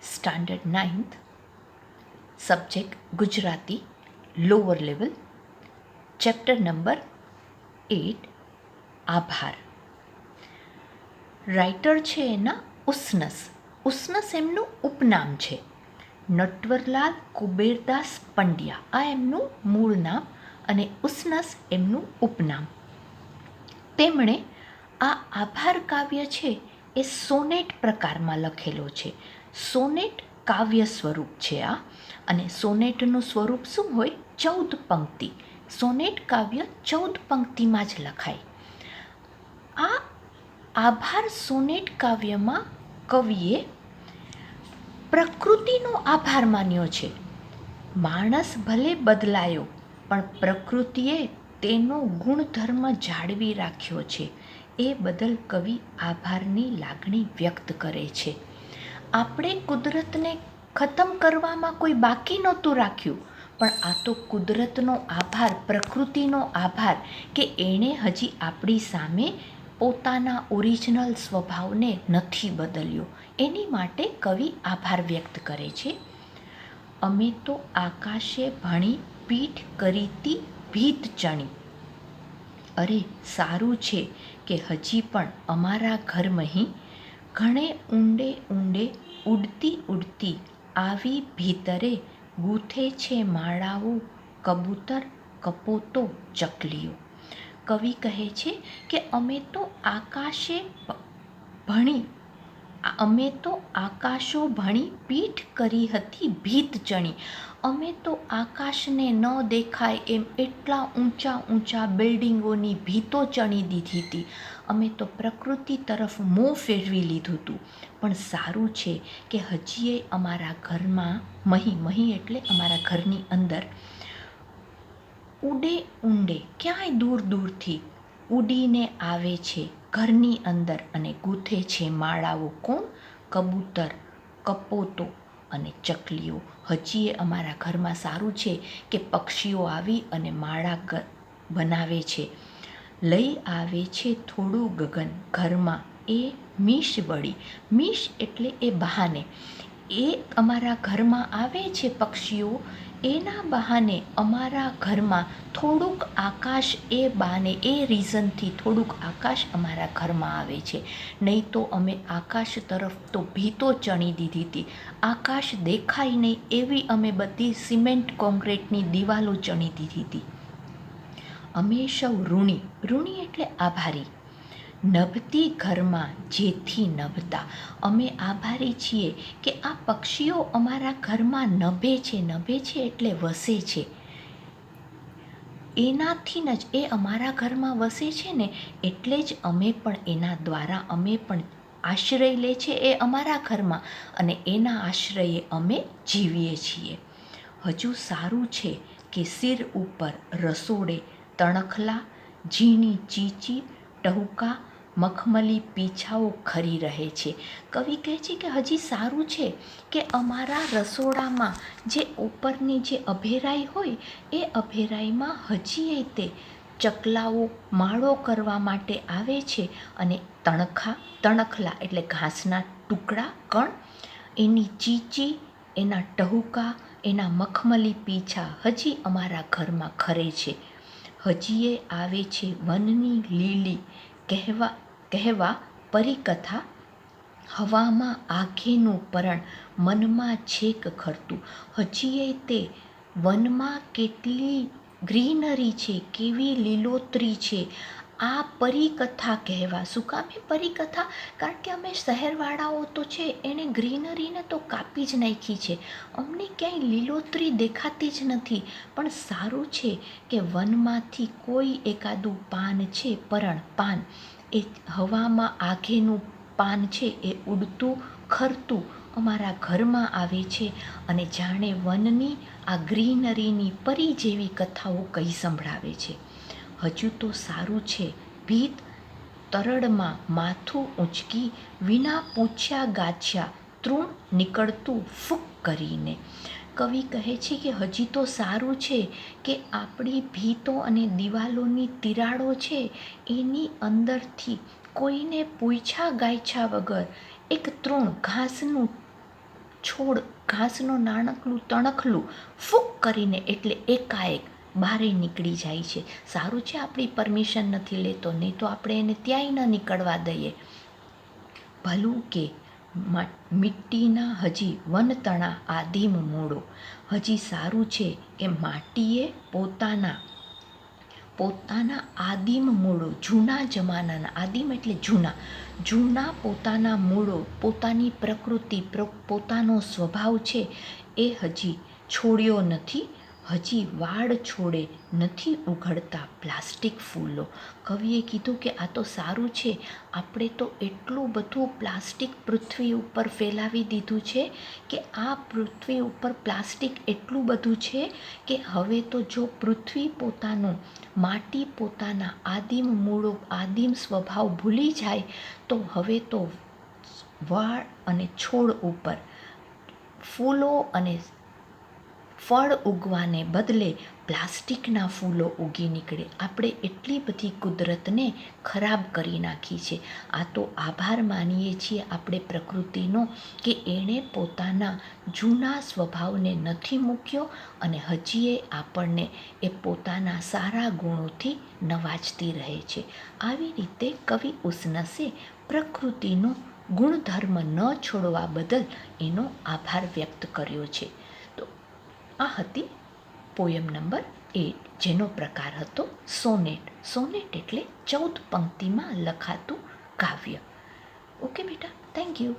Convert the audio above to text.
Standard 9th, subject Gujarati, lower level, chapter number 8, આભાર. Writer છે એના ઉસનસ. ઉસનસ એમનું ઉપનામ છે. નટવરલાલ કુબેરદાસ પંડ્યા આ એમનું મૂળ નામ અને ઉસનસ એમનું ઉપનામ. તેમણે આ આભાર કાવ્ય છે એ સોનેટ પ્રકારમાં લખેલો છે. સોનેટ કાવ્ય સ્વરૂપ છે આ, અને સોનેટનું સ્વરૂપ શું હોય? 14 પંક્તિ. સોનેટ કાવ્ય 14 પંક્તિમાં જ લખાય. આ આભાર સોનેટ કાવ્યમાં કવિએ પ્રકૃતિનો આભાર માન્યો છે. માણસ ભલે બદલાયો, પણ પ્રકૃતિએ તેનો ગુણધર્મ જાળવી રાખ્યો છે. એ બદલ કવિ આભારની લાગણી વ્યક્ત કરે છે. આપણે કુદરતને ખતમ કરવામાં કોઈ બાકી નહોતું રાખ્યું, પણ આ તો કુદરતનો આભાર, પ્રકૃતિનો આભાર કે એણે હજી આપણી સામે પોતાના ઓરિજિનલ સ્વભાવને નથી બદલ્યો. એની માટે કવિ આભાર વ્યક્ત કરે છે. અમે તો આકાશે ભણી પીઠ કરીતી ભીત ચણી. અરે સારું છે કે હજી પણ અમારા ઘરમહીં ઘણે ઊંડે ઊંડે ઉડતી ઉડતી આવી ભીતરે ગૂંથે છે માળાઓ કબૂતર કપોતો ચકલીઓ. કવિ કહે છે કે અમે તો આકાશો ભણી પીઠ કરી હતી ભીત ચણી. અમે તો આકાશને ન દેખાય એમ એટલા ઊંચા ઊંચા બિલ્ડિંગોની ભીતો ચણી દીધી હતી. અમે તો પ્રકૃતિ તરફ મોં ફેરવી લીધું હતું. પણ સારું છે કે હજીએ અમારા ઘરમાં મહી એટલે અમારા ઘરની અંદર ઉડે ઊંડે ક્યાંય દૂર દૂરથી ઉડીને આવે છે ઘરની અંદર અને ગૂંથે છે માળાઓ. કોણ? કબૂતર, કપોતો અને ચકલીઓ. હજીએ અમારા ઘરમાં સારું છે કે પક્ષીઓ આવી અને માળા બનાવે છે. લઈ આવે છે થોડું ગગન ઘરમાં એ મીશ વળી. મીશ એટલે એ બહાને. એ અમારા ઘરમાં આવે છે પક્ષીઓ, એના બહાને અમારા ઘરમાં થોડુંક આકાશ, એ બાને એ રીઝનથી થોડુંક આકાશ અમારા ઘરમાં આવે છે. નહીં તો અમે આકાશ તરફ તો ભીતો ચણી દીધી હતી. આકાશ દેખાય નહીં એવી અમે બધી સિમેન્ટ કોન્ક્રીટની દિવાલો ચણી દીધી હતી. અમે સૌ ઋણી. ઋણી એટલે આભારી. નભતી ઘરમાં જેથી નભતા. અમે આભારી છીએ કે આ પક્ષીઓ અમારા ઘરમાં નભે છે એટલે વસે છે. એનાથી જ એ અમારા ઘરમાં વસે છે ને, એટલે જ અમે પણ એના દ્વારા અમે પણ આશ્રય લે છે એ અમારા ઘરમાં, અને એના આશ્રયે અમે જીવીએ છીએ. હજુ સારું છે કે સિર ઉપર રસોડે તણખલા, ઝીણી ચીચી ટહુકા મખમલી પીછાઓ ખરી રહે છે. કવિ કહે છે કે હજી સારું છે કે અમારા રસોડામાં જે ઉપરની જે અભેરાઈ હોય એ અભેરાઈમાં હજી તે ચકલાઓ માળો કરવા માટે આવે છે, અને તણખલા એટલે ઘાસના ટુકડા કણ, એની ચીચી, એના ટહુકા, એના મખમલી પીછા હજી અમારા ઘરમાં ખરે છે. હજીએ આવે છે વનની લીલી કહેવા પરિકથા, હવામાં આઘેનું પરણ મનમાં છેક ખરતું. હજીએ તે વનમાં કેટલી ગ્રીનરી છે, કેવી લીલોતરી છે. આ પરિકથા કહેવા. શું કામ એ પરિકથા? કારણ કે અમે શહેરવાળાઓ તો છે એને ગ્રીનરીને તો કાપી જ નાખી છે. અમને ક્યાંય લીલોતરી દેખાતી જ નથી. પણ સારું છે કે વનમાંથી કોઈ એકાદું પાન છે, પરણ પાન, એ હવામાં આઘેનું પાન છે એ ઉડતું ખરતું અમારા ઘરમાં આવે છે, અને જાણે વનની આ ગ્રીનરીની પરી જેવી કથાઓ કહી સંભળાવે છે. હજુ તો સારું છે ભીત તરડમાં માથું ઊંચકી વિના પૂછ્યા ગાછ્યા તૃણ નીકળતું ફૂક કરીને. કવિ કહે છે કે હજી તો સારું છે કે આપણી ભીતો અને દિવાલોની તિરાડો છે એની અંદરથી કોઈને પૂછ્યા ગાયછા વગર એક તૃણ ઘાસનું છોડ ઘાસનું નાનકડું તણખલું ફૂંક કરીને એટલે એકાએક બહારે નીકળી જાય છે. સારું છે આપણી પરમિશન નથી લેતો, નહીં તો આપણે એને ત્યાંય ન નીકળવા દઈએ. ભલું કે મિટ્ટીના હજી વનતણા આદિમ મૂળો. હજી સારું છે કે માટીએ પોતાના આદિમ મૂળો, જૂના જમાનાના, આદિમ એટલે જૂના પોતાના મૂળો, પોતાની પ્રકૃતિ, પોતાનો સ્વભાવ છે એ હજી છોડ્યો નથી. હજી વાડ છોડે નથી ઉઘડતા પ્લાસ્ટિક ફૂલો. કવિએ કીધું કે આ તો સારું છે, આપણે તો એટલું બધું પ્લાસ્ટિક પૃથ્વી ઉપર ફેલાવી દીધું છે કે આ પૃથ્વી ઉપર પ્લાસ્ટિક એટલું બધું છે કે હવે તો જો પૃથ્વી માટી પોતાના આદિમ મૂળો, આદિમ સ્વભાવ ભૂલી જાય તો હવે તો વાળ અને છોડ ઉપર ફૂલો અને ફળ ઉગવાને બદલે પ્લાસ્ટિકના ફૂલો ઉગી નીકળે. આપણે એટલી બધી કુદરતને ખરાબ કરી નાખી છે. આ તો આભાર માનીએ છીએ આપણે પ્રકૃતિનો કે એણે પોતાના જૂના સ્વભાવને નથી મૂક્યો અને હજી આપણને એ પોતાના સારા ગુણોથી નવાજતી રહે છે. આવી રીતે કવિ ઉસનસે પ્રકૃતિનો ગુણધર્મ ન છોડવા બદલ એનો આભાર વ્યક્ત કર્યો છે. તો આ હતી પોયમ નંબર 8, જેનો પ્રકાર હતો સોનેટ. સોનેટ એટલે 14 પંક્તિમાં લખાતું કાવ્ય. ઓકે બેટા, થેન્ક યુ.